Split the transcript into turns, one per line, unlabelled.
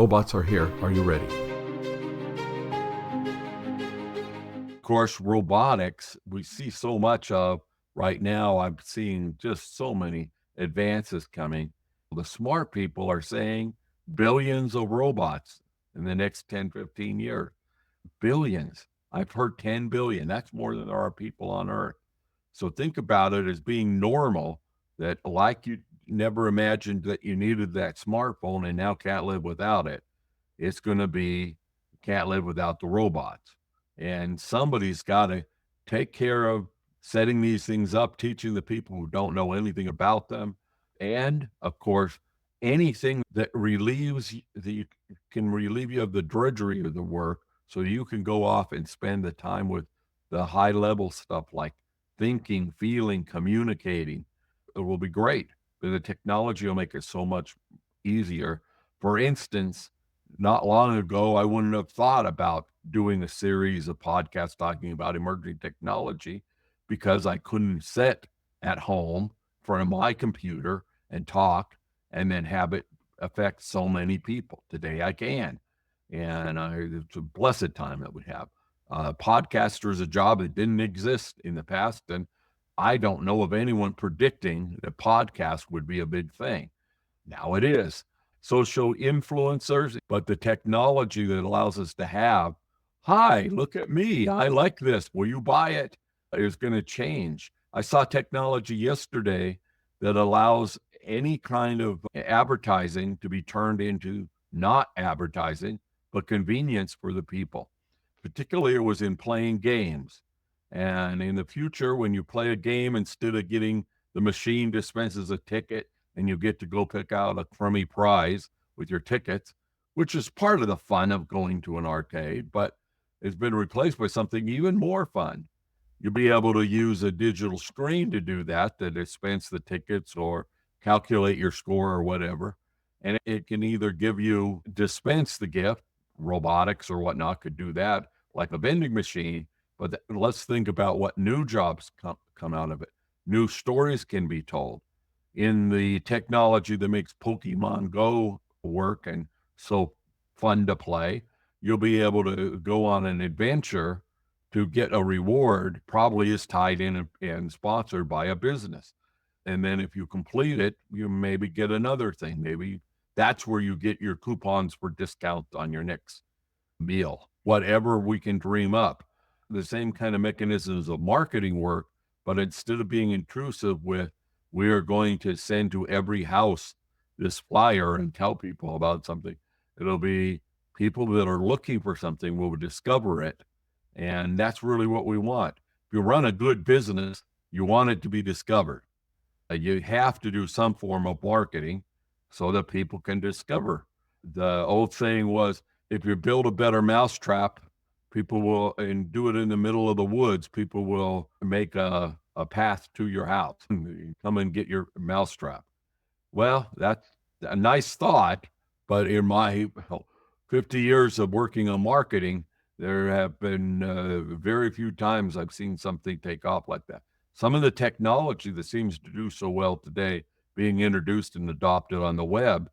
robots are here. Are you ready? Of course, robotics, we see so much of right now. I'm seeing just so many advances coming. The smart people are saying billions of robots in the next 10, 15 years. Billions. I've heard 10 billion. That's more than there are people on Earth. So think about it as being normal, that like you never imagined that you needed that smartphone and now can't live without it. It's going to be can't live without the robots. And somebody's got to take care of setting these things up, teaching the people who don't know anything about them. And of course, anything that can relieve you of the drudgery of the work so you can go off and spend the time with the high level stuff like thinking, feeling, communicating. It will be great. The technology will make it so much easier. For instance, not long ago, I wouldn't have thought about doing a series of podcasts talking about emerging technology because I couldn't sit at home in front of my computer and talk and then have it affect so many people. Today I can. And it's a blessed time that we have. Podcaster is a job that didn't exist in the past. And I don't know of anyone predicting that podcast would be a big thing. Now it is. Social influencers, but the technology that allows us to have, hi, look at me. I like this. Will you buy it? Is going to change. I saw technology yesterday that allows any kind of advertising to be turned into not advertising, but convenience for the people. Particularly, it was in playing games. And in the future, when you play a game, instead of getting the machine dispenses a ticket and you get to go pick out a crummy prize with your tickets, which is part of the fun of going to an arcade, but it's been replaced by something even more fun. You'll be able to use a digital screen to do that, to dispense the tickets or calculate your score or whatever. And it can either dispense the gift, robotics or whatnot could do that, like a vending machine. But let's think about what new jobs come out of it. New stories can be told. In the technology that makes Pokemon Go work and so fun to play, you'll be able to go on an adventure to get a reward, probably is tied in and sponsored by a business. And then if you complete it, you maybe get another thing. Maybe that's where you get your coupons for discount on your next meal, whatever we can dream up. The same kind of mechanisms of marketing work, but instead of being intrusive with, we are going to send to every house this flyer and tell people about something. It'll be people that are looking for something will discover it. And that's really what we want. If you run a good business, you want it to be discovered. You have to do some form of marketing so that people can discover. The old saying was, if you build a better mousetrap, people will, and do it in the middle of the woods, people will make a path to your house and come and get your mousetrap. Well, that's a nice thought, but in my 50 years of working on marketing, there have been very few times I've seen something take off like that. Some of the technology that seems to do so well today being introduced and adopted on the web